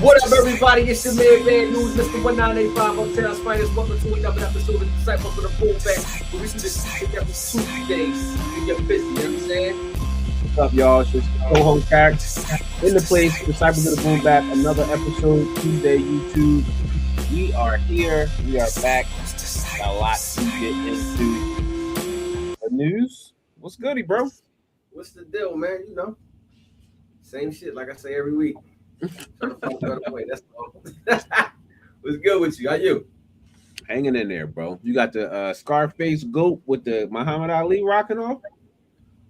What up, everybody? It's your man, Bad News, Mr. 1985 Uptown Finest. Welcome to another episode of Disciples with a Full Back. Where we do this every Tuesdays. We get busy, you know what I'm saying? What's up, y'all? It's just co-host Cax in the place. Disciples of the Boom Back. Another episode, Tuesday, YouTube. We are here. We are back. Got a lot to get into. The news. What's goody, bro? What's the deal, man? You know, same shit like I say every week. Trying to find a better way. That's all. What's good with you? How you? Hanging in there, bro. You got the Scarface goat with the Muhammad Ali rocking off.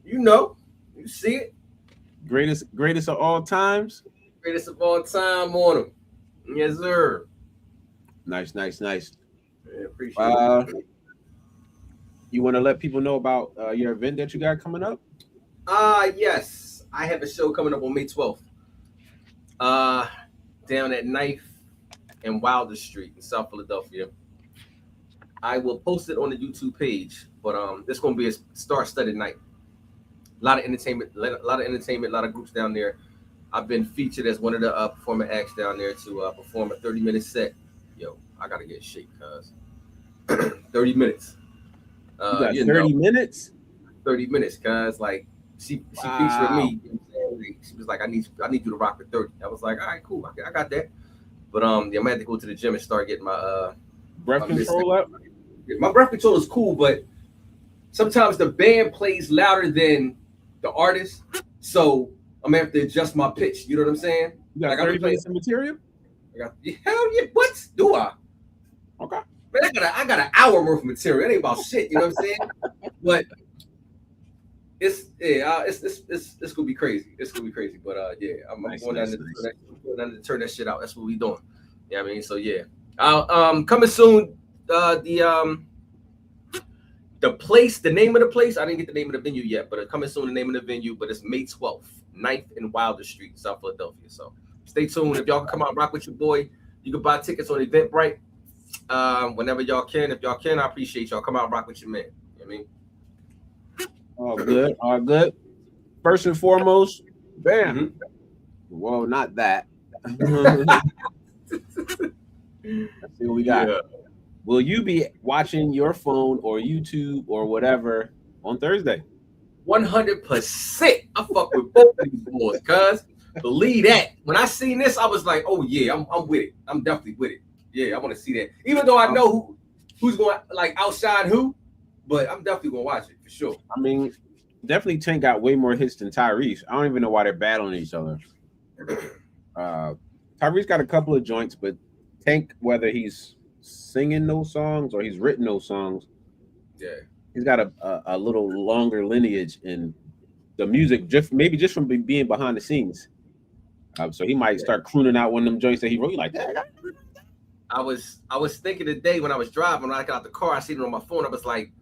You know, you see it. Greatest of all times. Greatest of all time on him. Yes, sir. Nice. Yeah, appreciate it. You want to let people know about your event that you got coming up? Yes. I have a show coming up on May 12th. Down at 9th and Wilder Street in South Philadelphia. I will post it on the YouTube page, but this gonna be a star-studded night. A lot of entertainment, a lot of groups down there. I've been featured as one of the performing acts down there to perform a 30-minute set. Yo, I gotta get shape, cuz 30 minutes. You got 30 minutes? 30 minutes, cuz like she featured me. She was like, I need you to rock for 30. I was like, all right, cool. I got that. But yeah, I'm gonna have to go to the gym and start getting my breath control up. My breath control is cool, but sometimes the band plays louder than the artist. So I'm gonna have to adjust my pitch. You know what I'm saying? You got 30 minutes of material? Hell yeah, what? Do I? Okay. Man, I got an hour worth of material. It ain't about shit, you know what I'm saying? But it's gonna be crazy. It's gonna be crazy. But yeah, I'm going down to turn that shit out. That's what we doing. Yeah, I mean, so yeah. Coming soon. The place, the name of the place. I didn't get the name of the venue yet, but coming soon. The name of the venue, but it's May 12th, 9th and Wilder Street, South Philadelphia. So stay tuned. If y'all can come out and rock with your boy, you can buy tickets on Eventbrite. Whenever y'all can. If y'all can, I appreciate y'all. Come out and rock with your man. You know what I mean? All good. First and foremost, bam. Mm-hmm. Well, not that. Let's see what we got. Yeah. Will you be watching your phone or YouTube or whatever on Thursday? 100%. I fuck with both of these boys, cuz. Believe that. When I seen this, I was like, oh yeah, I'm with it. I'm definitely with it. Yeah, I want to see that. Even though I know who's going to like outshine who, but I'm definitely going to watch it for sure. I mean, definitely Tank got way more hits than Tyrese. I don't even know why they're battling each other. Tyrese got a couple of joints, but Tank, whether he's singing those songs or he's written those songs, yeah, he's got a little longer lineage in the music, just from being behind the scenes. So he might start crooning out one of them joints that he wrote. You like that? I was thinking today when I was driving, when I got out the car, I seen it on my phone. I was like,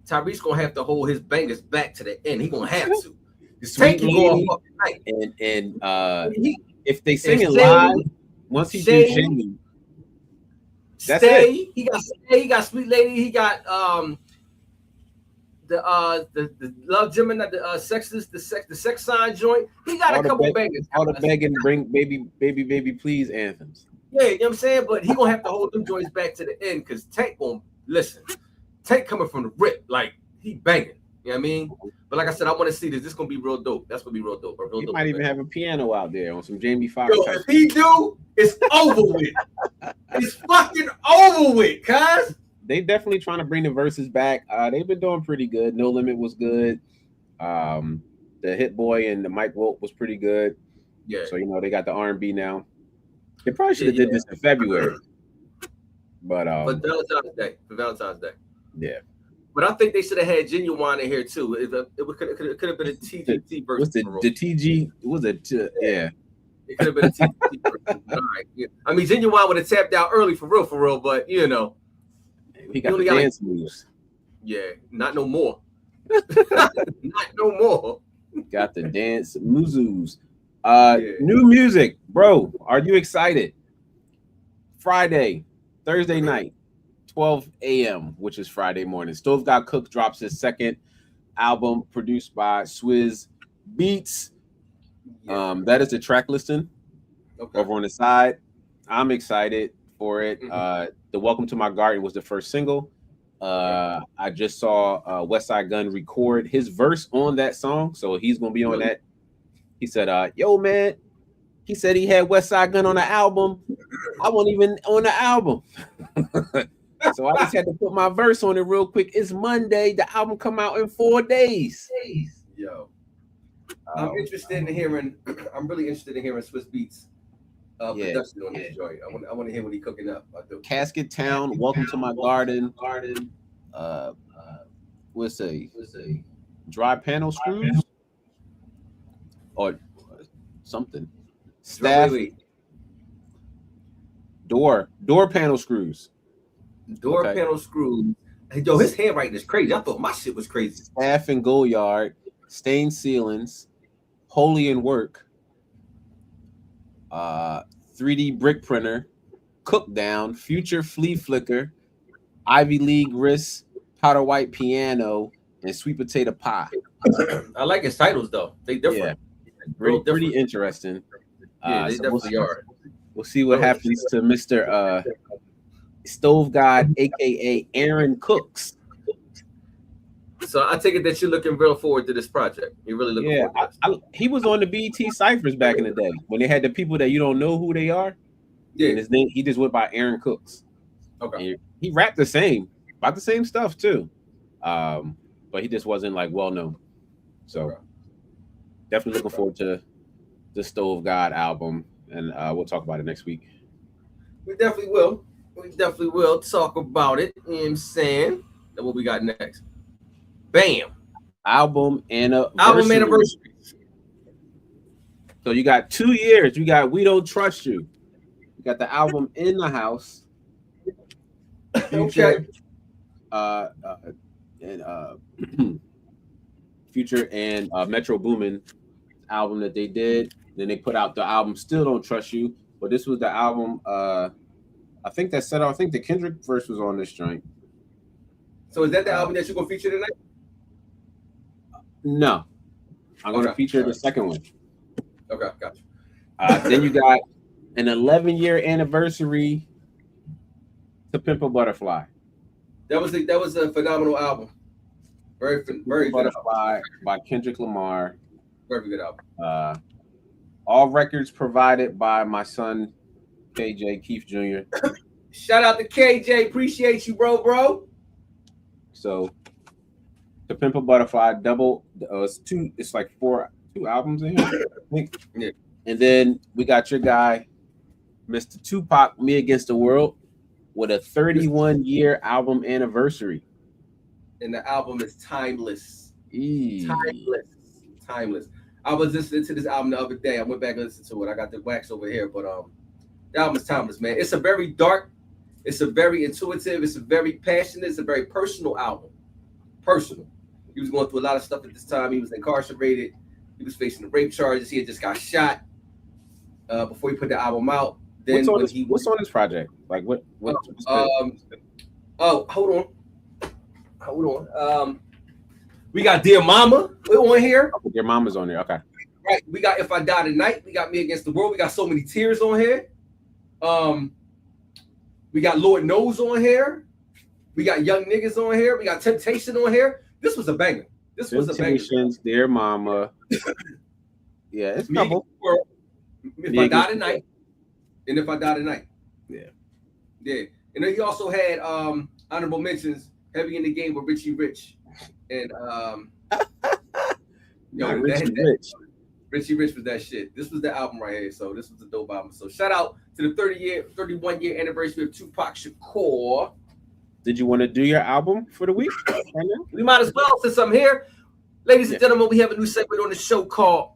Tyrese gonna have to hold his bangers back to the end. He gonna have to. Tank can go all fucking night. And if they sing it live, once he do Jamie, that's it. He got Sweet Lady. He got the Love Gemini, the sex sign joint. He got a couple bangers. All the begging, bring baby please anthems. Yeah, you know what I'm saying? But he gonna have to hold them joints back to the end because Tank won't listen. Tank coming from the rip, like he banging. You know what I mean? But like I said, I want to see this. This gonna be real dope. That's gonna be real dope. He might even have a piano out there on some Jamie Foxx. Yo, if he do, it's over with. It's fucking over with, cuz. They definitely trying to bring the verses back. They've been doing pretty good. No Limit was good. The Hit Boy and the Mike Wolf was pretty good. Yeah. So they got the R&B now. They probably should have did this in February. But for Valentine's Day. Yeah. But I think they should have had Genuine in here too. It could have been a TGT version. What's the TG? Was it? Yeah. It could have been a TGT version. All right. Yeah. I mean, Genuine would have tapped out early for real. But he got the dance moves. Yeah, not no more. Not no more. Got the dance moves. New music, bro. Are you excited? Thursday night, 12 a.m., which is Friday morning. Stove Got Cooked drops his second album produced by Swizz Beats. That is the track listing. Okay. over on the side. I'm excited for it. The Welcome to My Garden was the first single. Okay. I just saw West Side Gun record his verse on that song, so he's gonna be on Really? that. He said, "Yo, man," he said he had West Side Gun on the album. I wasn't even on the album, so I just had to put my verse on it real quick. It's Monday. The album come out in 4 days. Yo, I'm Um, interested in hearing. I'm really interested in hearing Swiss Beats yeah, production on this joint. I want to hear what he cooking up. I do. Casket Town, Welcome to My Garden. Uh, what's a dry panel screws or something. Wait, Staff wait. door panel screws. Door Okay. panel screws. Hey, yo, his handwriting is crazy. I thought my shit was crazy. Staff and Gouliard, stained ceilings, Holy and Work, 3D brick printer, cook down, future flea flicker, Ivy League wrist, powder white piano, and sweet potato pie. I like his titles though. They different. Real Pretty different. interesting. Yeah, they So definitely are. we'll see what happens to Mr. Stove God, aka Aaron Cooks. So I take it that you're looking real forward to this project. You're really looking Yeah, forward to this. he was on the BET Cyphers back in the day when they had the people that you don't know who they are. Yeah. And his name, he just went by Aaron Cooks. Okay. And he rapped about the same stuff too. But he just wasn't like well known. So definitely looking forward to the Stove God album, and we'll talk about it next week. We definitely will. We definitely will talk about it. You know what I'm saying? Then what we got next? Bam. Album anniversary. Album anniversary. So you got 2 years. You got We Don't Trust You. You got the album In the House. Future, Okay. and Future and Metro Boomin album that they did. Then they put out the album Still Don't Trust You. But this was the album. I think the Kendrick verse was on this joint. So is that the album that you're gonna feature tonight? No, I'm gonna feature the second one. Okay, gotcha. Then you got an 11-year anniversary to Pimp a Butterfly. That was a phenomenal album. Very good Butterfly by Kendrick Lamar. Very good album. All records provided by my son KJ Keith Jr. Shout out to KJ. Appreciate you, bro. So To Pimp a Butterfly double. It's like two albums in here, I think. Yeah. And then we got your guy, Mr. Tupac, Me Against the World, with a 31-year album anniversary. And the album is timeless. Eee. Timeless. I was listening to this album the other day. I went back and listened to it. I got the wax over here, but the album is timeless, man. It's a very dark, it's a very intuitive, it's a very passionate, it's a very personal album. Personal. He was going through a lot of stuff at this time. He was incarcerated. He was facing the rape charges. He had just got shot before he put the album out. Then what's on this project? Like what? Hold on. We got Dear Mama on here. Oh, Dear Mama's on there. Okay. Right. We got If I Die Tonight. We got Me Against the World. We got So Many Tears on here. We got Lord Knows on here. We got Young Niggas on here. We got Temptation on here. This was a banger. Temptations, Dear Mama. Yeah, it's a couple. If I Die Tonight. And If I Die Tonight. Yeah. And then he also had honorable mentions, Heavy in the Game with Richie Rich. And Richie Rich was that shit. This was the album right here. So this was a dope album. So shout out to the 31-year anniversary of Tupac Shakur. Did you want to do your album for the week right now? We might as well, since I'm here. Ladies and gentlemen, we have a new segment on the show called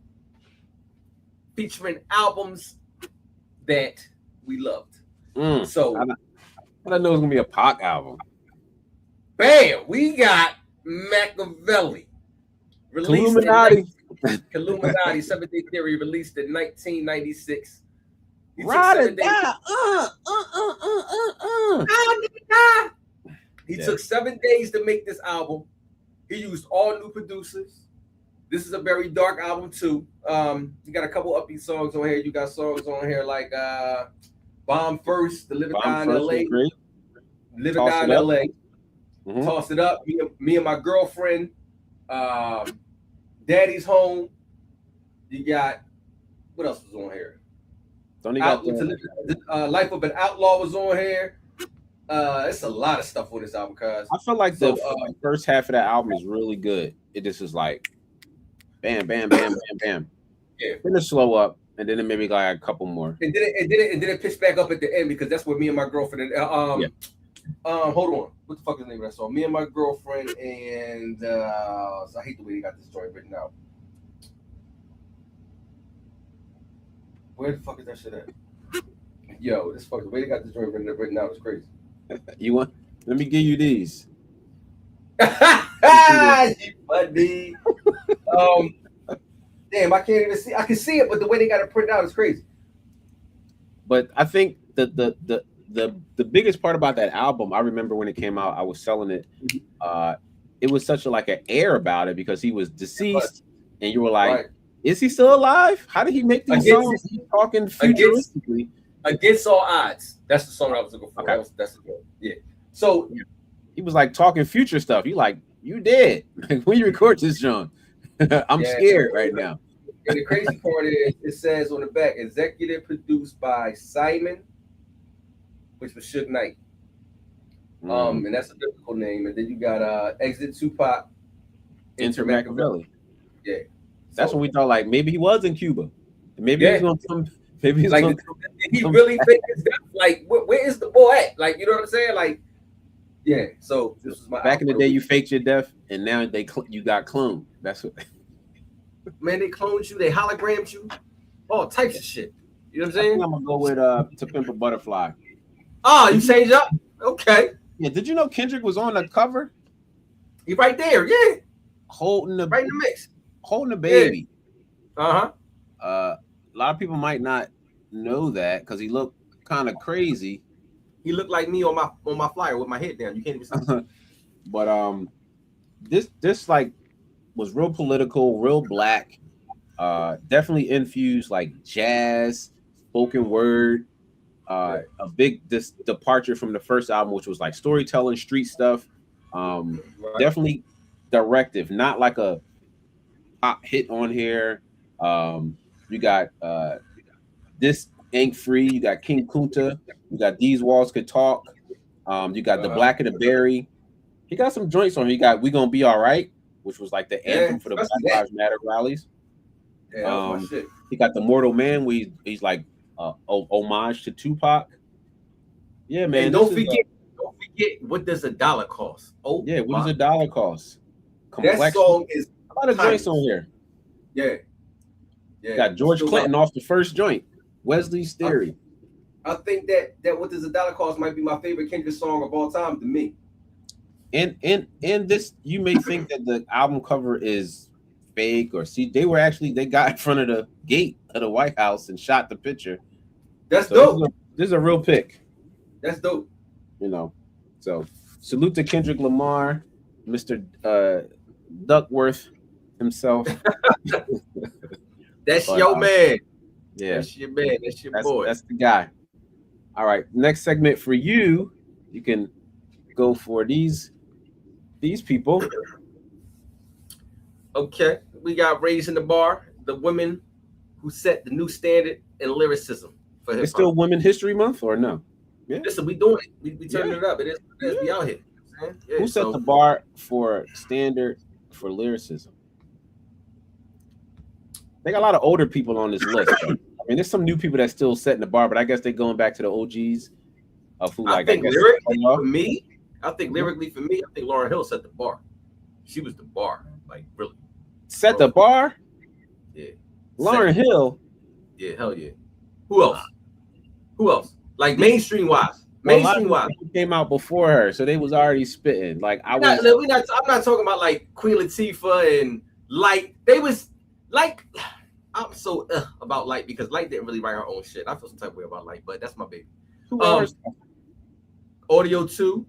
featuring albums that we loved. So I didn't know it was gonna be a Pac album. Bam! We got Machiavelli. Illuminati. Illuminati, 7 Day Theory, released in 1996. He took 7 days to make this album. He used all new producers. This is a very dark album too. You got a couple upbeat songs on here. You got songs on here like "Bomb First," "The Live and Bomb Die in First was L.A.," great. "Live and Toss Die It in Up. L.A." Mm-hmm. Toss it up. Me and my girlfriend. Daddy's Home. You got what else was on here? Don't you got Life of an Outlaw was on here. It's a lot of stuff on this album, cuz. I feel like So, the first half of that album is really good. It just is like bam, bam, bam, bam, bam. Yeah. Then it slow up, and then it maybe got a couple more. And then it pitched back up at the end because that's where me and my girlfriend. Hold on. What the fuck is the name of that song? Me and my girlfriend and so I hate the way they got this joint written out. Where the fuck is that shit at? Yo, this fuck the way they got this joint written out is crazy. You want? Let me give you these. You funny. Damn, I can't even see. I can see it, but the way they got it printed out is crazy. But I think the biggest part about that album, I remember when it came out, I was selling it. It was such like an air about it because he was deceased, and you were like, right. Is he still alive? How did he make these songs? He's talking futuristically. Against All Odds. That's the song I was looking for. Okay. That's the one. Yeah. So he was like talking future stuff. You like, you dead. Like, when you record this, John, I'm scared right now. And the crazy part is, it says on the back, executive produced by Simon, which was Suge Knight. And that's a biblical name. And then you got Exit Tupac, Enter Machiavelli. Yeah. That's when we thought like maybe he was in Cuba. Maybe he's gonna come. Maybe he's like he really think like where is the boy at? Like, you know what I'm saying? Like, yeah. So this was my back in the day. You faked your death, and now you got cloned. That's what. Man, they cloned you. They hologrammed you. All types of shit. You know what I'm saying? I'm gonna go with To Pimp a Butterfly. Oh, you changed up? Okay. Yeah. Did you know Kendrick was on the cover? He right there. Yeah. Holding the right in the mix. Holding the baby. Yeah. A lot of people might not know that because he looked kind of crazy. He looked like me on my flyer with my head down. You can't even see. But this like was real political, real black. Definitely infused like jazz, spoken word. A big departure from the first album, which was like storytelling, street stuff. Definitely directive, not like a pop hit on here. You got This Ain't Free. You got King Kunta. You got These Walls Could Talk. You got The Black of the Berry. He got some joints on. He got We Gonna Be All Right, which was like the anthem for the Black Lives Matter rallies. Yeah, he got The Mortal Man, where he's like homage to Tupac. Yeah, man. And don't forget, What Does a Dollar Cost? Oh, yeah, what does a dollar cost? That song is a lot of joints on here. Yeah. Got George Clinton off the first joint. Wesley's Theory. I think that What Does a Dollar Cost might be my favorite Kendrick song of all time to me. And this, you may think that the album cover is fake or see, they got in front of the gate of the White House and shot the picture. That's dope. This is a real pick. That's dope. You know, so salute to Kendrick Lamar, Mr. Duckworth himself. That's your man. Yeah, that's your man. That's your boy. That's the guy. All right, next segment for you. You can go for these people. Okay, we got Raising the Bar, the women who set the new standard in lyricism for hip-hop. It's still Women History Month or no? Yeah. Listen, we doing it. We turning it up. It is. We out here. Yeah, who set the bar for standard for lyricism? They got a lot of older people on this list. I mean, there's some new people that still setting the bar, but I guess they're going back to the OGs of who. I think lyrically for me, I think Lauryn Hill set the bar. She was the bar, like really. Set the bar? Yeah. Lauryn Hill? Yeah, hell yeah. Who else? Like mainstream wise. Mainstream wise. Came out before her, so they was already spitting. Like I'm not talking about like Queen Latifah and Light. They was like, I'm so about Light because Light didn't really write her own shit. I feel some type of way about Light, but that's my baby. Audio 2,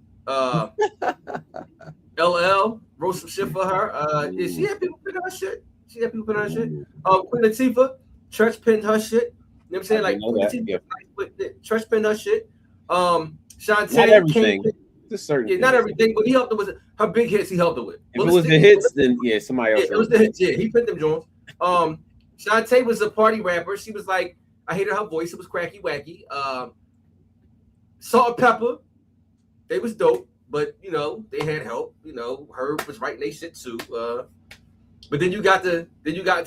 LL wrote some shit for her. She had people picking her shit. She had people pin her shit. Ooh, Queen Latifah, Church pinned her shit. You know what I'm I saying? didn't Like know Queen that. Latifah, Yeah, Church pinned her shit. not Shantae came. everything. Just certain Yeah, not things. everything, but he helped her with her big hits. He helped her with. If it was the hits, then yeah, somebody Yeah, else it was wrote the them. hits. Yeah, he pinned them Jones. Shantae was a party rapper. She was like, I hated her voice. It was cracky wacky. Salt and Pepper, they was dope, but they had help. Herb was writing they shit too. But then you got into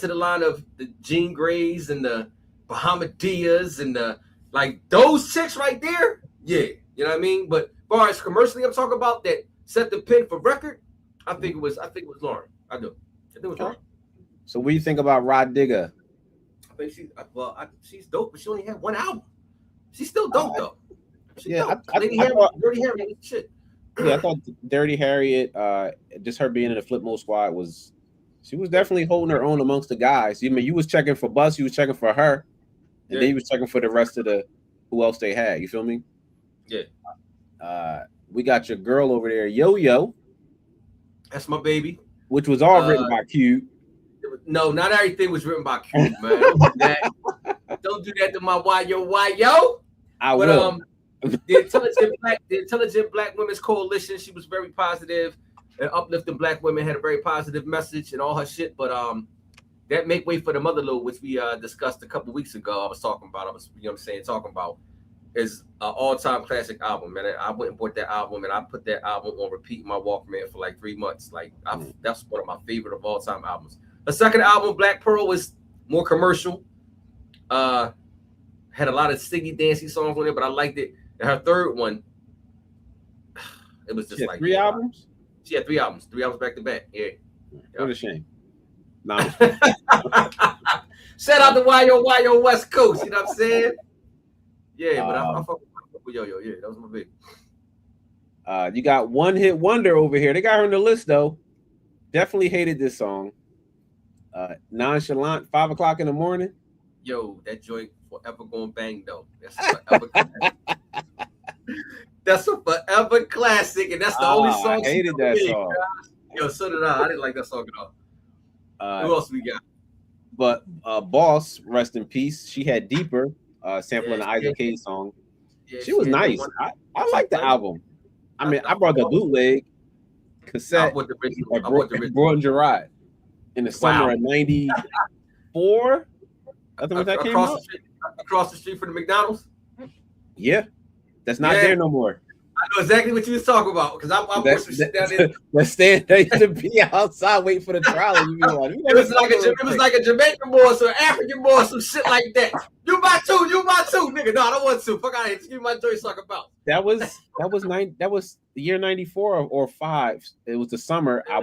the line of the Jean Greys and the Bahamadia and the like those chicks right there. Yeah, you know what I mean. But as far as commercially, I'm talking about that set the pin for record. I think it was Lauren. I do. I think it was Lauren. So what do you think about Rod Digger? I think she's dope, but she only had one album. She's still dope though. She's dope. Lady Harriet, Dirty Harriet, shit. Yeah, I thought Dirty Harriet, just her being in the Flip Mode Squad she was definitely holding her own amongst the guys. You was checking for Bus, you was checking for her, and then you was checking for the rest of who else they had. You feel me? Yeah. We got your girl over there, Yo Yo. That's my baby. Which was all written by Cube. No, not everything was written by Cube, man. Don't do that. Don't do that to my yo. I will. The Intelligent Black Women's Coalition, she was very positive and uplifting black women, had a very positive message and all her shit. But that Make Way for the Motherlode, which we discussed a couple weeks ago, I was talking about, is an all-time classic album, man. I went and bought that album and I put that album on repeat in my Walkman for like 3 months. Like that's one of my favorite of all-time albums. The second album, Black Pearl, was more commercial. Had a lot of stingy, dancey songs on it, but I liked it. And her third one, it was just like 3 albums. She had 3 albums, 3 albums back to back. Yeah, what a shame. Nah. Shout out to YO West Coast. You know what I'm saying? Yeah, but I fuck with Yo Yo. Yeah, that was my big. You got One Hit Wonder over here. They got her on the list though. Definitely hated this song. Nonchalant, 5 o'clock in the morning. Yo, that joint forever going bang though. That's forever classic. That's a forever classic, and that's the only song. I hated that song. Yo, so did I. I didn't like that song at all. Who else we got? But Boss, rest in peace. She had Deeper, sampling the Isaac Hayes song. Yeah, she was nice. I like the album. I mean, I brought the bootleg cassette. I brought the original. Brought Gerard in the summer of '94. I think that came out. Across the street from the McDonald's. Yeah, that's not there no more. I know exactly what you was talking about because I watched some shit down there. Let's stand there to be outside waiting for the trolley. It was like a Jamaican boy, or African boy, some shit like that. You buy two, nigga. No, I don't want to. Fuck out of here. Just give me my joint talk about. That was the year '94 or '5. It was the summer. I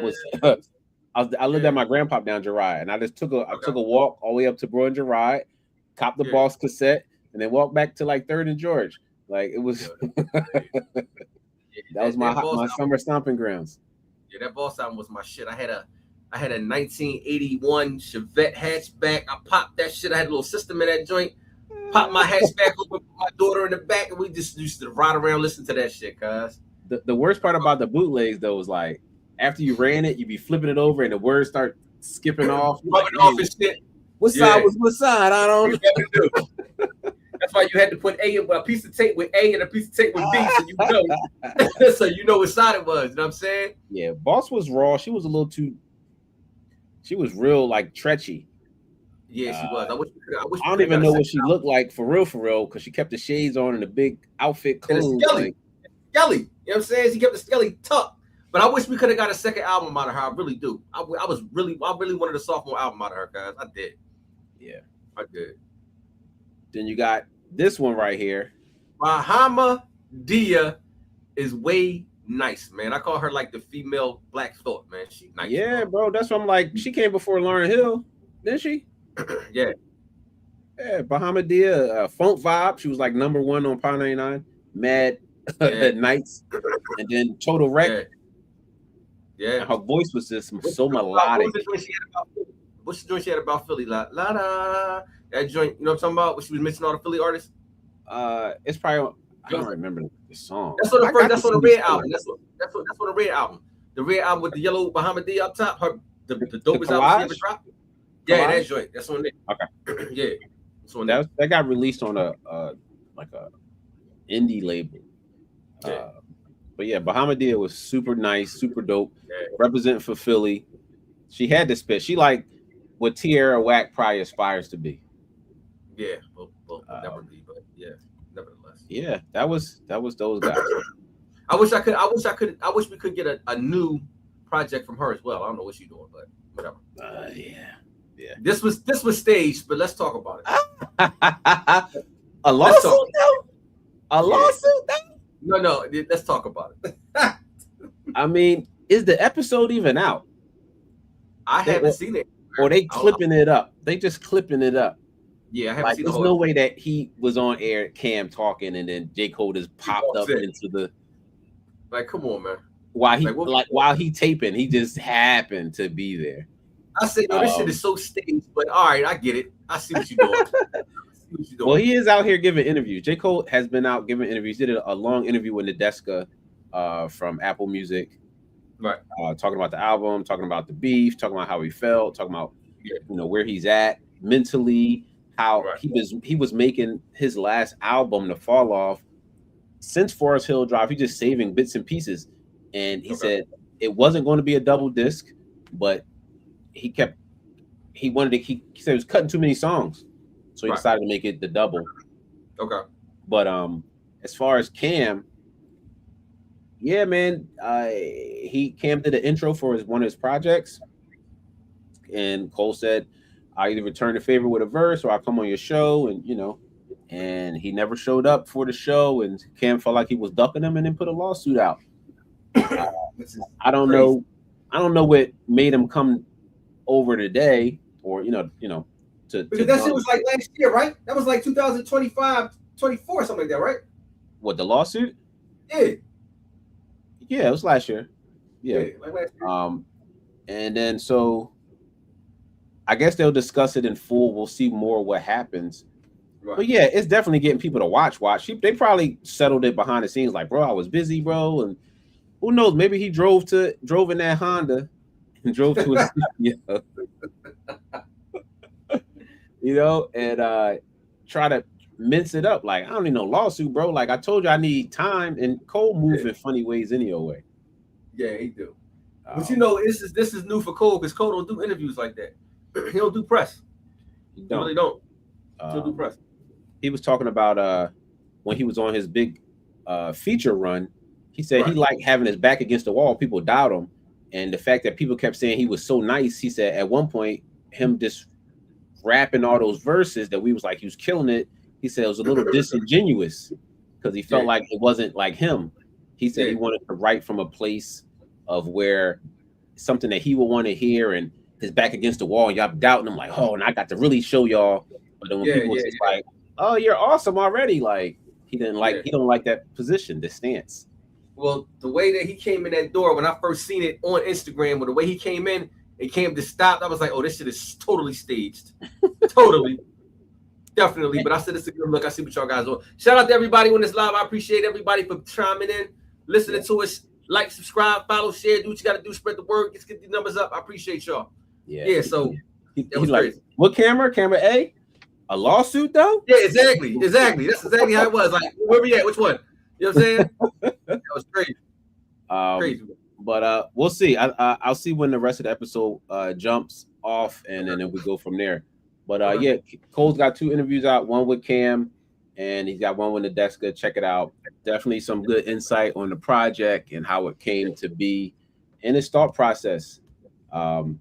lived at my grandpa down Gerard, and I just took a walk all the way up to Broad and Gerard, copped the Boss cassette, and then walked back to like 3rd and George. Like it was. That was my summer stomping grounds. Yeah, that Boss album was my shit. I had a 1981 Chevette hatchback. I popped that shit. I had a little system in that joint. Popped my hatchback open, put my daughter in the back, and we just used to ride around listening to that shit, cuz. The worst part about the bootlegs though was like after you ran it, you'd be flipping it over and the words start skipping off. Rubbing off and shit. What side was what side? I don't know. That's why you had to put a piece of tape with A and a piece of tape with B, so you know, so you know what side it was. You know what I'm saying? Yeah, Boss was raw. She was a little too. She was real like treachy. Yeah, she was. I don't even know what she looked like for real, because she kept the shades on and the big outfit clothes. Skelly. You know what I'm saying? She kept the Skelly tucked. But I wish we could have got a second album out of her. I really do. I really wanted a sophomore album out of her, guys. I did. Yeah, I did. Then you got this one right here. Bahamadia is way nice, man. I call her like the female Black Thought, man. She nice. Yeah, bro. That's what I'm like. She came before Lauryn Hill, didn't she? Yeah. Yeah, Bahamadia, Funk Vibe. She was like #1 on Power 99. Mad Nights, and then Total Wreck. Yeah. And her voice was just so melodic. What's the joint she had about Philly? La la la. That joint, you know what I'm talking about? When she was mentioning all the Philly artists. It's probably I don't remember the song. That's on the first. That's on the Red album. That's on the Red album. The Red album with the yellow Bahamadia up top. The dopest album she ever dropped. Yeah, Collide? that joint. That's on Okay. there. Yeah, it's on there. That got released on a like a indie label. Yeah, Uh, but yeah, Bahamadia was super nice, super dope. yeah, Representing for Philly. She had to spit. She like what Tierra Whack probably aspires to be. yeah. Will never Um, be, but yeah, nevertheless. yeah, that was those guys. I wish I could. I wish I could. I wish we could get a new project from her as well. I don't know what she's doing, but whatever. Yeah, yeah. This was staged, but let's talk about it. A Let's lawsuit talk. though? A Yeah. lawsuit though? No. Let's talk about it. I mean, is the episode even out? I They, haven't seen it. or they I don't- clipping it up? They just clipping it up. Yeah, I haven't Like, seen the there's whole. no way that he was on air, Cam talking, and then J. Cole just popped walks up in. into the Like, come on, man. while he Like, what- while he taping, he just happened to be there. I said, yo, this shit is so staged, but all right, I get it. I see what you're doing. I see what you're doing. Well, he is out here giving interviews. J. Cole has been out giving interviews. Did a long interview with Nadeska from Apple Music, Right. Talking about the album, talking about the beef, talking about how he felt, talking about Yeah. where he's at mentally, how Right. he was making his last album, The Fall Off, since Forest Hill Drive. He just saving bits and pieces, and he said it wasn't going to be a double disc, but he said he was cutting too many songs, so he Right. decided to make it the double. Okay. But as far as Cam, yeah, man, Cam did an intro for one of his projects, and Cole said, "I either return the favor with a verse, or I come on your show," and he never showed up for the show, and Cam felt like he was ducking him, and then put a lawsuit out. I don't know what made him come over today, or Because that shit was like last year, right? That was like 2025, 24, something like that, right? what, the lawsuit? Yeah. Yeah, it was last year. Yeah. Like last year. And then so I guess they'll discuss it in full. We'll see more what happens. Right. But yeah, it's definitely getting people to watch. They probably settled it behind the scenes, like, bro, I was busy, bro, and who knows? Maybe he drove in that Honda and drove to a and try to mince it up. Like, I don't need no lawsuit, bro. Like, I told you I need time, and Cole moves in funny ways anyway. Yeah, he do. But this is new for Cole, because Cole don't do interviews like that. He don't do press. He Really don't. He don't do Um, press. he was talking about when he was on his big feature run. He said he Right. liked having his back against the wall. People doubt him, and the fact that people kept saying he was so nice. He said at one point him just rapping all those verses that we was like he was killing it. He said it was a little disingenuous because he felt like it wasn't like him. He said he wanted to write from a place of where something that he would want to hear, and his back against the wall, and y'all doubting him, like, oh, and I got to really show y'all. But then when people was just like, oh, you're awesome already, like he don't like that position, the stance. Well, the way that he came in that door, when I first seen it on Instagram, with the way he came in, it came to stop. I was like, oh, this shit is totally staged. Totally. Definitely. But I said it's a good look. I see what y'all guys are. Shout out to everybody on this live. I appreciate everybody for chiming in, listening to us. Like, subscribe, follow, share, do what you got to do, spread the word. Let's get the numbers up. I appreciate y'all. Yeah. So he's was like, crazy. what camera? Camera A? A lawsuit though? Yeah, exactly. That's exactly how it was. Like, where we at? Which one? You know what I'm saying? That was crazy. Crazy. But we'll see. I'll see when the rest of the episode jumps off, and then we go from there. But yeah, Cole's got 2 interviews out, one with Cam, and he's got one with Nadeska. Check it out. Definitely some good insight on the project and how it came to be in his thought process. And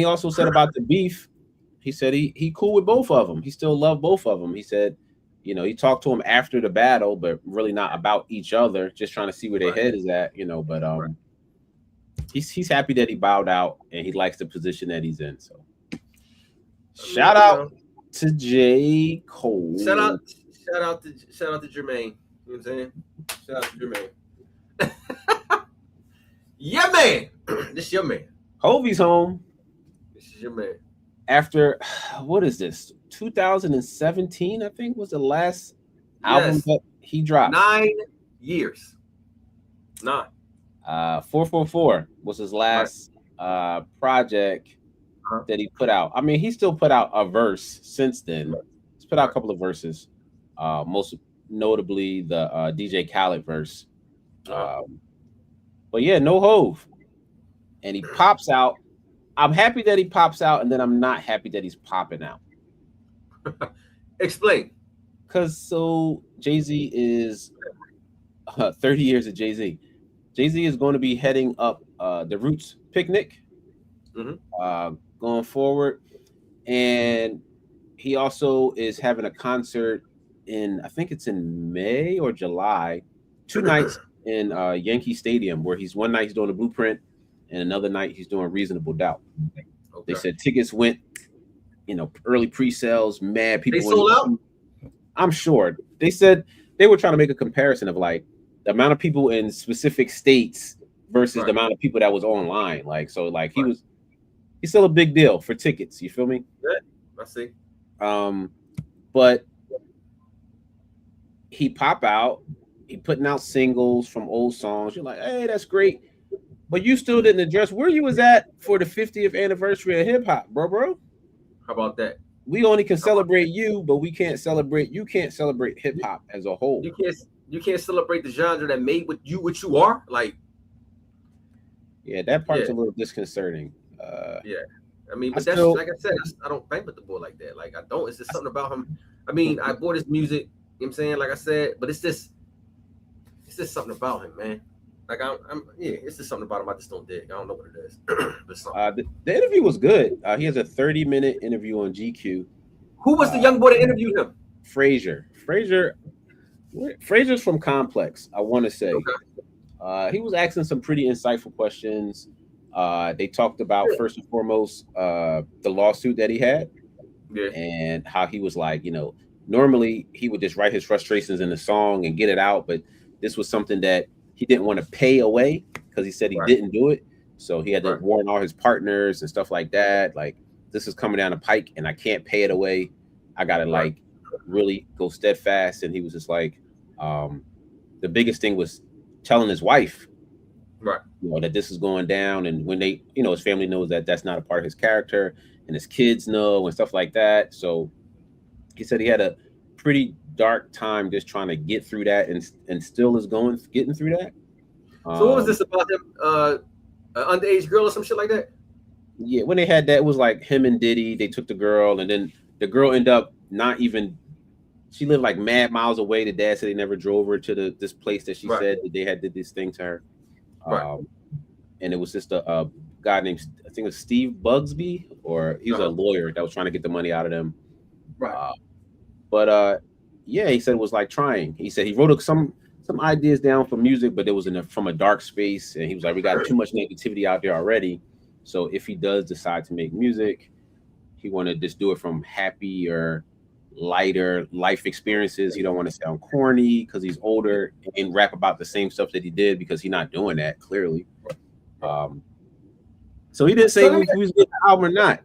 he also said about the beef, he said he cool with both of them. He still loved both of them. He said, he talked to him after the battle, but really not about each other, just trying to see where their head is at, but he's happy that he bowed out, and he likes the position that he's in. So shout out to J. Cole. Shout out to Jermaine. You know what I'm saying? Shout out to Jermaine. Yeah, man. This is your man. Hovey's home. This is your man. After, what is this? 2017, I think, was the last album that he dropped. 9 years. 9. 444 was his last project. that he put out. I mean, he still put out a verse since then. He's put out a Right. couple of verses, most notably the DJ Khaled verse. Uh-huh. Um, but yeah, no Hove, and he pops out. I'm happy that he pops out, and then I'm not happy that he's popping out. Explain. Cause so Jay Z is 30 years of Jay Z. Jay Z is going to be heading up the Roots picnic Hmm. going forward, and he also is having a concert in, I think it's in May or July, 2 nights in Yankee Stadium, where he's one night he's doing a Blueprint, and another night he's doing Reasonable Doubt. They Okay. said tickets went, early pre-sales, mad They people wanted sold to out. see. I'm sure they said they were trying to make a comparison of like the amount of people in specific states versus the Right. amount of people that was online. Like so, like Right. he's still a big deal for tickets. You feel me? Yeah. I see. Um, but he pop out, he putting out singles from old songs. You're like, hey, that's great. But you still didn't address where you was at for the 50th anniversary of hip hop, bro. How about that? We only can How about celebrate you, but we can't celebrate you can't celebrate hip you? hop as a whole. You can't. You can't celebrate the genre that made what you are. Like, Yeah, that part's yeah, a little disconcerting. yeah. I mean, I but that's still like I said. I don't bang with the boy like that. Like I don't. It's just something about him. I mean, I bought his music. You know what I'm saying? Like I said, but it's just something about him, man. Like yeah, it's just something about him I just don't dig. I don't know what it is, but something. the interview was good. He has a 30-minute interview on GQ. Who was the Uh, young boy that interviewed him? Frazier's from Complex, I want to say. Okay. He was asking some pretty insightful questions. They talked about first and foremost the lawsuit that he had, Yeah. and how he was like, normally he would just write his frustrations in a song and get it out, but this was something that he didn't want to pay away because he said he Right. didn't do it. So he had to Right. warn all his partners and stuff like that. Like, this is coming down the pike and I can't pay it away. I gotta Right. like really go steadfast. And he was just like, um, the biggest thing was telling his wife, Right. that this is going down. And when they, his family knows that that's not a part of his character, and his kids know and stuff like that. So he said he had a pretty dark time just trying to get through that, and still is getting through that. So what was Um, this about him? An underage girl or some shit like that? yeah, when they had that, it was like him and Diddy. They took the girl, and then the girl ended up not even. She lived like mad miles away. The dad said they never drove her to this place that she Right. said that they had did this thing to her. Right. And it was just a guy named, I think it was Steve Bugsby, or he was a Uh-huh. lawyer that was trying to get the money out of them. Right. Uh, but yeah, he said it was like trying. He said he wrote some ideas down for music, but it was from a dark space, and he was like, we got too much negativity out there already. So if he does decide to make music, he want to just do it from happier, lighter life experiences. He don't want to sound corny because he's older and rap about the same stuff that he did, because he's not doing that clearly. Um, so he didn't say So if he was getting the album or not.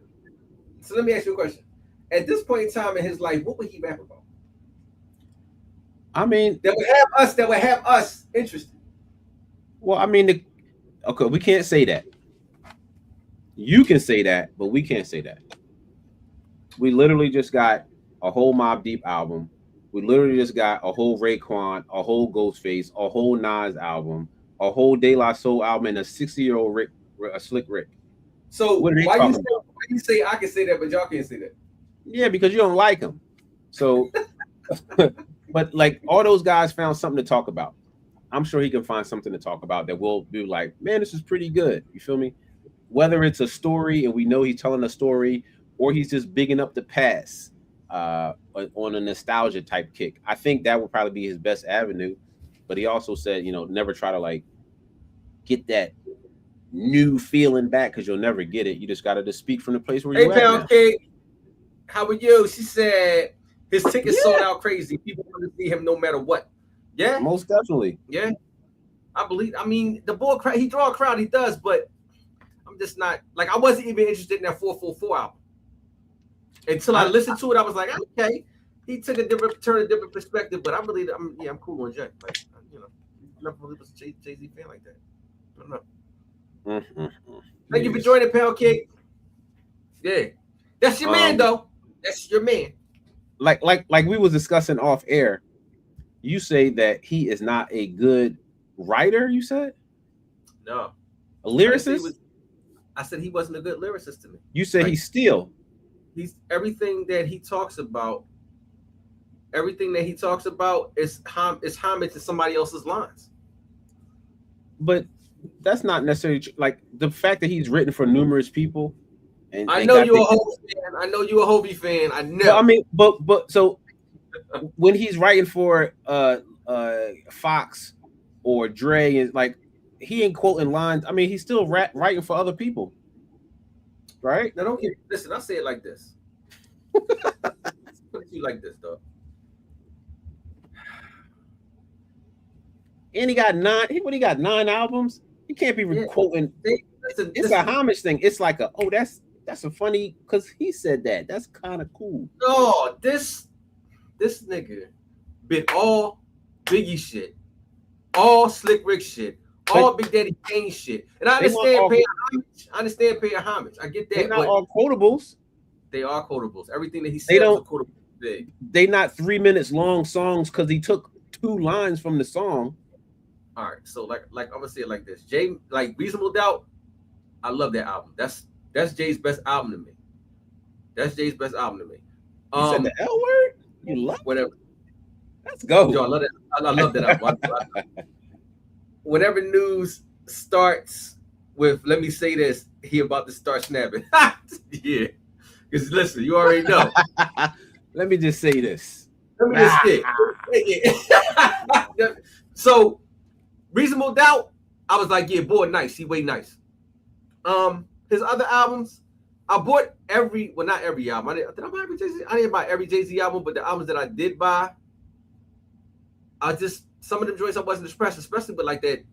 let me ask you a question. At this point in time in his life, what would he rap about? I mean, That would have us interested. well, I mean, okay, we can't say that. You can say that, but we can't say that. We literally just got a whole Mobb Deep album. We literally just got a whole Raekwon, a whole Ghostface, a whole Nas album, a whole De La Soul album, and a 60-year-old Slick Rick. So What are they why talking about? you say I can say that, but y'all can't say that? Yeah, because you don't like him. So, but like all those guys found something to talk about. I'm sure he can find something to talk about that will be like, man, this is pretty good. You feel me? Whether it's a story and we know he's telling a story, or he's just bigging up the past on a nostalgia type kick, I think that would probably be his best avenue. But he also said, never try to like get that new feeling back, because you'll never get it. You just got to just speak from the place where Hey, you at now. Pound Cake, how are you? She said his tickets sold out crazy. People want to see him no matter what. Yeah, Most definitely. yeah. I believe. I mean, the boy, he draw a crowd. He does, but I'm just not like I wasn't even interested in that 444 album until I listened to it. I was like, okay, he took a different perspective. But I'm cool on Jay. Like, I never really was a Jay-Z fan like that. I don't know. Mm-hmm. Thank you for joining, Pound Cake. Yeah, that's your man Um, though. That's your man. like we was discussing off air. You say that he is not a good writer. You said No, a I didn't say he lyricist. was. I said he wasn't a good lyricist to me. You said Like he's still, he's everything that he talks about. Everything that he talks about is homage to somebody else's lines. but that's not necessarily like the fact that he's written for numerous people I and know got you're the. a Hobie fan. I know you're a Hobie fan. I But I know. mean, but so when he's writing for Fox or Dre and like he ain't quoting lines. I mean, he's still writing for other people, right? Now don't get listen. I say it like this. Put it to you like this, though. And he got nine. He got 9 albums. He can't be Yeah, quoting. listen, It's a homage thing. It's like a that's a funny because he said that. That's kind of cool. no, this nigga been all Biggie shit, all Slick Rick shit, But all Big Daddy Kane shit, and I they not understand all paying homage. I understand paying homage. I get they that, not but all quotables. they are quotables. Everything that he They said was a don't. quotable. Big. They not 3 minutes long songs because he took 2 lines from the song. All right, so like I'm gonna say it like this. Jay, like Reasonable Doubt, I love that album. That's Jay's best album to me. That's Jay's best album to me. You said the L word. You love. Whatever. Let's go. Yo, I love that. I love that album. Whenever news starts with, let me say this, he about to start snapping. Yeah, because listen, you already know. Let me just say this. Let me just get. So, Reasonable Doubt, I was like, yeah, boy, nice. He way nice. His other albums, I bought not every album. Did I buy every Jay-Z? I didn't buy every Jay-Z album, but the albums that I did buy, some of the joints I wasn't impressed, especially with like that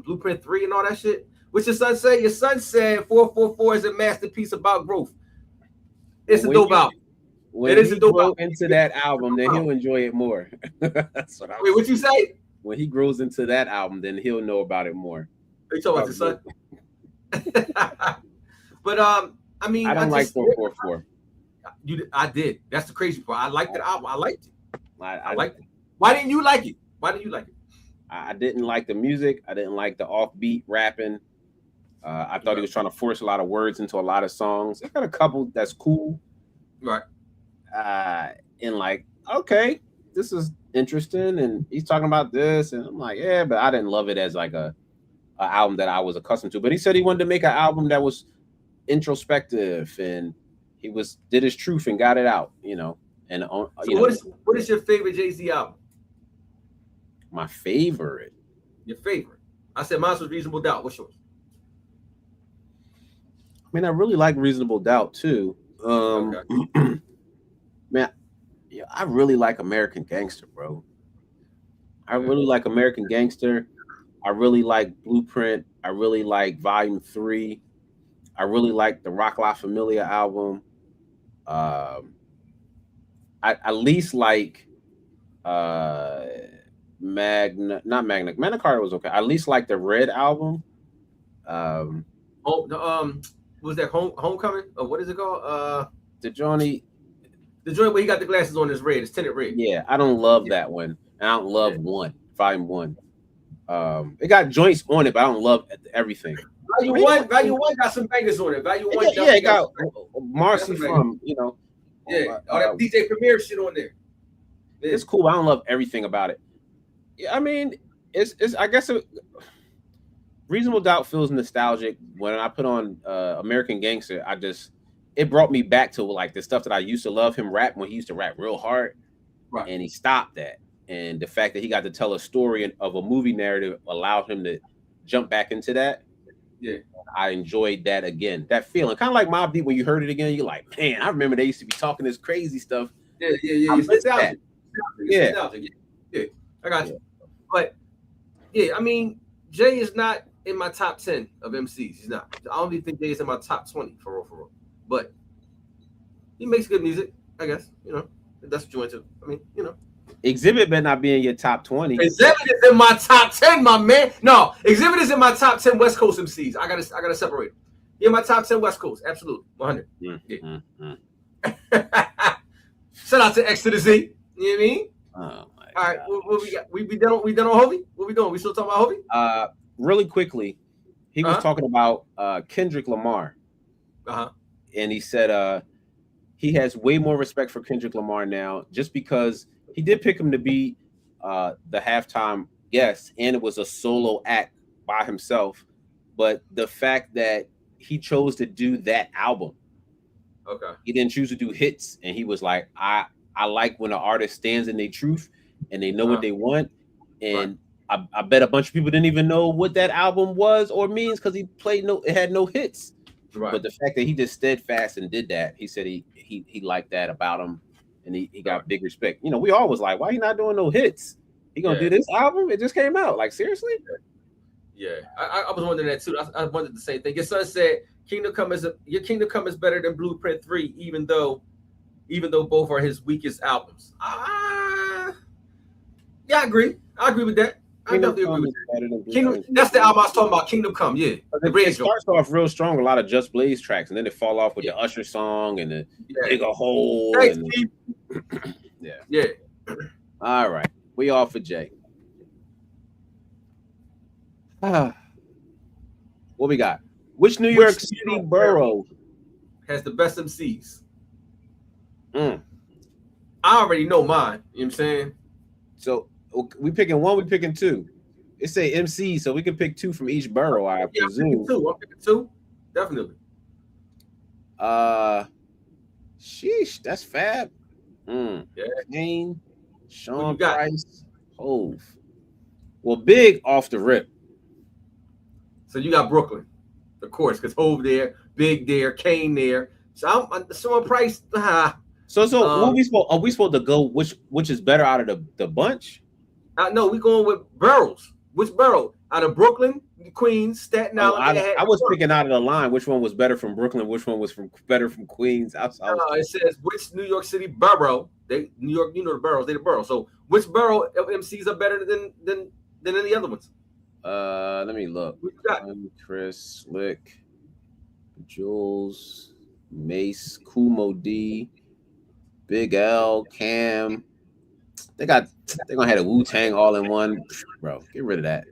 Blueprint 3 and all that shit. What your son say? Your son said 444 is a masterpiece about growth. It's a dope album. When he grows into that album, then he'll enjoy it more. That's what Wait, what you say? When he grows into that album, then he'll know about it more. Are you talking about your son? But I mean, I don't like 444. I did. That's the crazy part. I liked that album. I liked it. I liked it. Why didn't you like it? Why didn't you like it? I didn't like the music. I didn't like the offbeat rapping. I thought he was trying to force a lot of words into a lot of songs. I got a couple that's cool. Right. And like, okay, this is interesting. And he's talking about this. And I'm like, yeah, but I didn't love it as like a album that I was accustomed to. But he said he wanted to make an album that was introspective and he did his truth and got it out, you know. And what is your favorite Jay-Z album? My favorite. Your favorite? I said mine was Reasonable Doubt. What's yours? I mean, I really like Reasonable Doubt too. Okay. Man, yeah, I really like American Gangster, bro. I really like American Gangster. I really like Blueprint. I really like Volume 3. I really like the Rock La Familia album. I at least like Magna Carta was okay. I at least like the Red album. Was that Homecoming? Or what is it called? The joint where he got the glasses on is red. It's tinted red. Yeah, I don't love that one. And I don't love Volume 1. It got joints on it, but I don't love everything. Value 1 got some bangers on it. Value 1, yeah, it got Marcy from, all that DJ Premier shit on there. Yeah. It's cool. I don't love everything about it. Yeah, I mean, it's I guess Reasonable Doubt feels nostalgic. When I put on American Gangster, it brought me back to like the stuff that I used to love him rap when he used to rap real hard. Right. And he stopped that. And the fact that he got to tell a story of a movie narrative allowed him to jump back into that. Yeah. I enjoyed that again. That feeling. Kind of like Mobb Deep when you heard it again, you're like, man, I remember they used to be talking this crazy stuff. Yeah. It's nostalgic. Yeah. I got you. But yeah, I mean, Jay is not in my top 10 of MCs. He's not. I don't even think Jay is in my top 20 for real. But he makes good music, I guess. That's what you want to. I mean, Exhibit better not be in your top 20. Exhibit is in my top 10, my man. No, Exhibit is in my top 10 West Coast MCs. I gotta separate. Yeah, my top 10 West Coast. Absolutely. 100. Mm, Yeah. mm, mm. Shout out to X to the Z. You know what I mean? Oh my All right, god. what we got? We done on Hovey? What we doing? We still talking about Hovey? Really quickly, he was Uh-huh. talking about Kendrick Lamar, Uh-huh. and he said he has way more respect for Kendrick Lamar now, just because he did pick him to be the halftime guest, and it was a solo act by himself. But the fact that he chose to do that album, Okay. he didn't choose to do hits, and he was like, I like when an artist stands in their truth and they know what Uh-huh. they want. Right. And I bet a bunch of people didn't even know what that album was or means because he played it had no hits. Right. But the fact that he just steadfast and did that, he said he liked that about him, and he got Right. big respect. You know, we always like, why he not doing no hits? He gonna Yeah. do this album? It just came out. Like, seriously? Yeah. I was wondering that too. I wondered the same thing. Your son said your Kingdom Come is better than Blueprint 3, even though both are his weakest albums. Yeah, I agree. I agree with that. I Kingdom definitely agree Come with is that. better than Kingdom, Blueprint. that's the album I was talking about. Kingdom Come, yeah, the It red joint. starts off real strong, a lot of Just Blaze tracks, and then it fall off with the Usher song and the Dig a Hole. Thanks, And, Steve. yeah. Yeah. All right. We all for Jay. What we got? Which New York City borough has the best MCs? Mm. I already know mine. You know what I'm saying? So we picking one, we picking two. It say MC, so we can pick two from each borough, I presume. I'm picking two. Definitely. Sheesh, that's fab. Yeah. Kane, Who Sean you got? Price, Hove. Well, Big off the rip. So you got Brooklyn, of course, because Hove there, Big there, Kane there. So I'm Sean Price. So what are we supposed to go? Which is better out of the bunch? No, we going with boroughs. Which borough? Out of Brooklyn, Queens, Staten Island. I was picking out of the line. Which one was better from Brooklyn? Which one was better from Queens? It says which New York City borough? New York, you know the boroughs. They the borough. So which borough of MCs are better than any other ones? Let me look. Chris, Slick, Jules, Mace, Kumo D, Big L, Cam. They're gonna have a Wu-Tang all in one, bro. Get rid of that.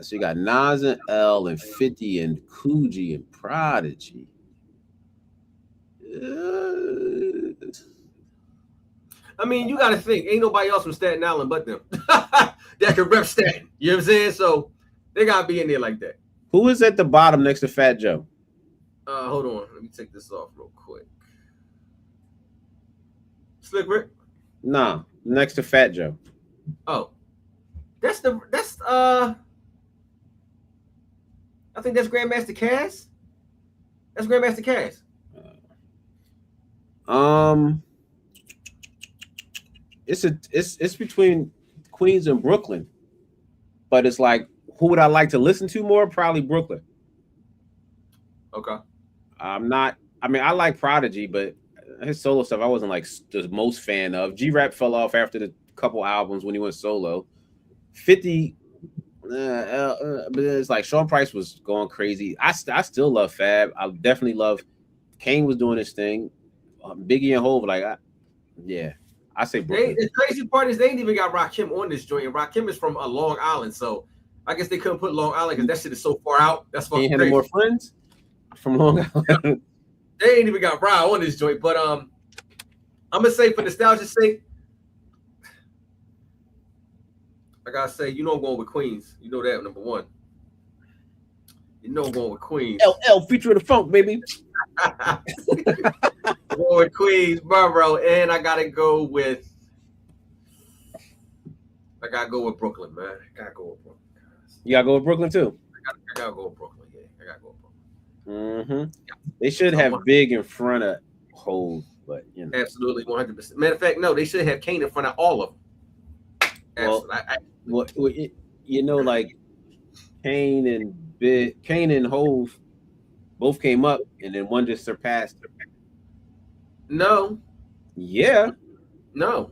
So you got Nas and L and 50 and Coogee and Prodigy. I mean, you got to think, ain't nobody else from Staten Island but them that can rep Staten. You know what I'm saying? So they got to be in there like that. Who is at the bottom next to Fat Joe? Hold on. Let me take this off real quick. Slick Rick? Nah, next to Fat Joe. Oh. That's I think that's Grandmaster Cass. That's Grandmaster Cass. It's between Queens and Brooklyn, but it's like, who would I like to listen to more? Probably Brooklyn. Okay. I mean, I like Prodigy, but his solo stuff I wasn't like the most fan of. G-Rap fell off after the couple albums when he went solo. 50, but it's like Sean Price was going crazy. I still love Fab. I definitely love Kane was doing his thing. Biggie and Hove, like, I say Brooklyn. The crazy part is they ain't even got Rakim on this joint. And Rakim is from Long Island, so I guess they couldn't put Long Island because that shit is so far out. That's fucking crazy. More friends from Long Island. They ain't even got Rye on this joint, but I'm gonna say for nostalgia's sake, I gotta say, I'm going with Queens. You know that, number one. I'm going with Queens. LL featuring the funk, baby. Going with Queens, bro, and I gotta go with Brooklyn, man. I gotta go with Brooklyn. You gotta go with Brooklyn too. I gotta go with Brooklyn. Yeah, I gotta go with Brooklyn. Mm-hmm. They should have Big in front of Hove, but absolutely 100%. Matter of fact, no, they should have Kane in front of all of them. Like Kane and Hove both came up, and then one just surpassed them. No. Yeah. No.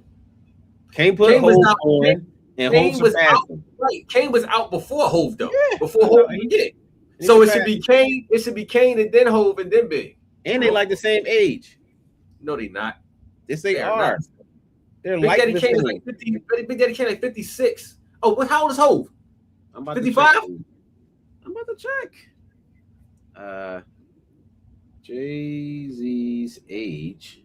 Kane put Hove on, and Hove surpassed him. Right. Kane was out before Hove, though. Yeah, before Hove he did. So it should be Kane. It should be Kane and then Hove and then Big. And they like the same age. No, they not. Yes, they are. Not. They're Big like Daddy the Kane is same. like 50. Big Daddy Kane like 56. Oh, how old is Hove? I'm about 55. I'm about to check. Jay-Z's age.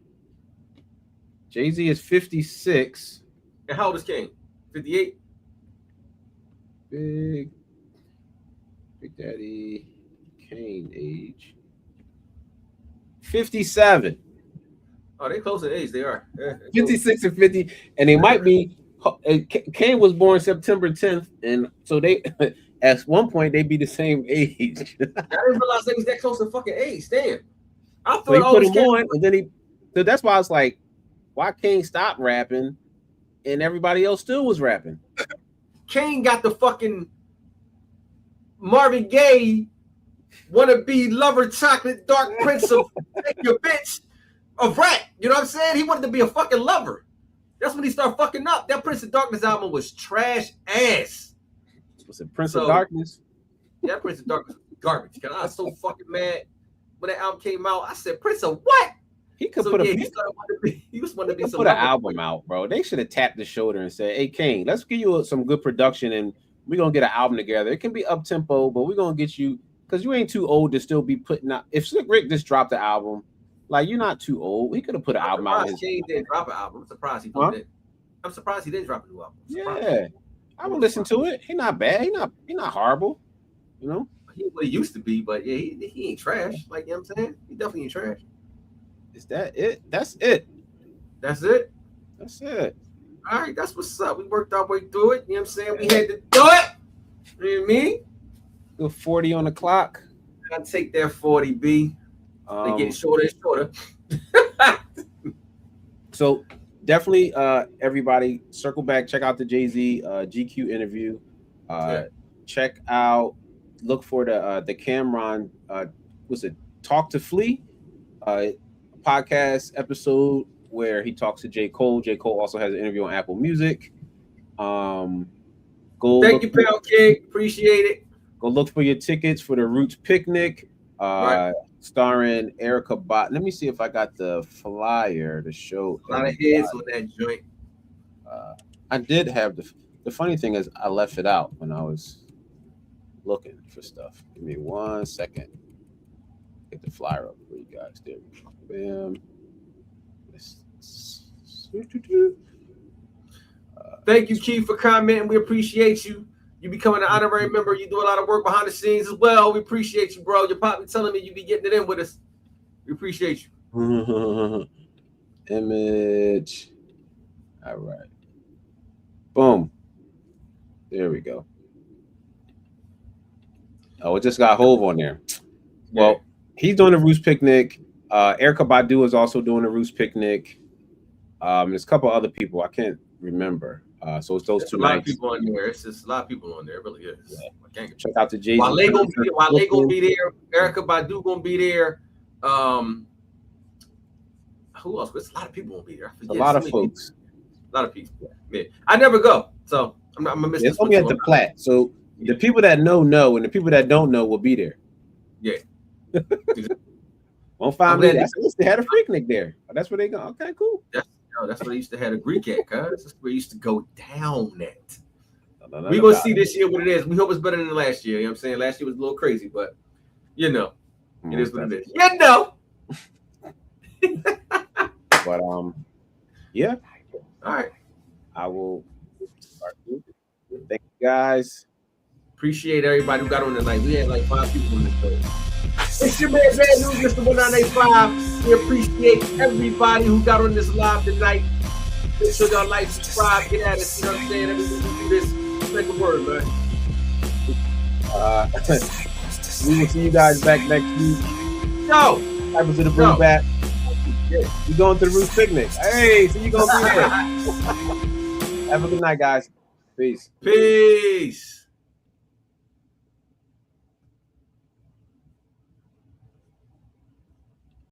Jay-Z is 56. And how old is Kane? 58. Big Daddy Kane age 57. Oh, they close in age. They are 56 and 50, and they might be. Kane was born September 10th, and so they at one point they'd be the same age. I didn't realize they was that close to fucking age. Damn. I thought So he put him Kane. on, and then so that's why I was like, why Kane stopped rapping, and everybody else still was rapping. Kane got the fucking Marvin Gaye wannabe lover chocolate dark prince of your bitch of rap. You know what I'm saying? He wanted to be a fucking lover. That's when he started fucking up. That Prince of Darkness album was trash ass. Was it Prince of Darkness? Yeah, Prince of Darkness was garbage. Cause I was so fucking mad when that album came out. I said, Prince of what? He could put an album out, bro. They should have tapped the shoulder and said, "Hey, Kane, let's give you some good production, and we're gonna get an album together. It can be up tempo, but we're gonna get you because you ain't too old to still be putting out. If Slick Rick just dropped the album, like you're not too old. He could have put an album out. Kane didn't drop an album. I'm surprised he did. I'm surprised he didn't drop a new album. Yeah, I would listen to it. He not bad. He not horrible. You know, he what he used to be, but yeah, he ain't trash. Like you know what I'm saying, he definitely ain't trash. Is that it? That's it. That's it. That's it. All right, that's what's up. We worked our way through it. You know what I'm saying? We had to do it. You know what I mean? Good 40 on the clock. I take that 40, B. They get shorter and shorter. So definitely, everybody, circle back. Check out the Jay-Z GQ interview. Check out. Look for the Cameron. What's it? Talk to Flea. Podcast episode where he talks to J. Cole. J. Cole also has an interview on Apple Music. Thank you, Pal King. Appreciate it. Go look for your tickets for the Roots Picnic, starring Erica Bot. Let me see if I got the flyer to show. A lot of heads on that joint. I did have the funny thing is I left it out when I was looking for stuff. Give me 1 second. Get the flyer up for you guys. There we go. Bam. Thank you, Keith, for commenting. We appreciate you. You becoming an honorary member. You do a lot of work behind the scenes as well. We appreciate you, bro. Your pop be telling me you be getting it in with us. We appreciate you. Image. All right. Boom. There we go. Oh, it just got Hove on there. Well, he's doing the Roots Picnic. Erykah Badu is also doing the Roots Picnic. There's a couple other people I can't remember. So it's those two. A lot of people on there. It's just a lot of people on there. It really is. Yeah. Check out the Jay-Z. Wale gonna be there. Erykah Badu gonna be there. Who else? There's a lot of people gonna be there. A lot of folks. A lot of people. Yeah. I never go, so I'm gonna miss. It's only at the Platte. So the people that know, and the people that don't know will be there. Yeah. Won't find me. They had a picnic there. That's where they go. Okay, cool. That's where they used to have a Greek at, cuz. That's where they used to go down at. We're gonna see this year what it is. We hope it's better than last year. You know what I'm saying? Last year was a little crazy, but it is what it is. But yeah. All right. I will start. Thank you guys. Appreciate everybody who got on tonight. We had like 5 people in this place. It's your man, Bad News, Mr. 1985. We appreciate everybody who got on this live tonight. Make sure y'all like, subscribe, get at us. You know what I'm saying? Everything we do this, make a word, man. We will see you guys back next week. Yo! Cypress of the Brew back. We going to the Roots Picnic. Hey, so you gonna be there. Have a good night, guys. Peace. Peace.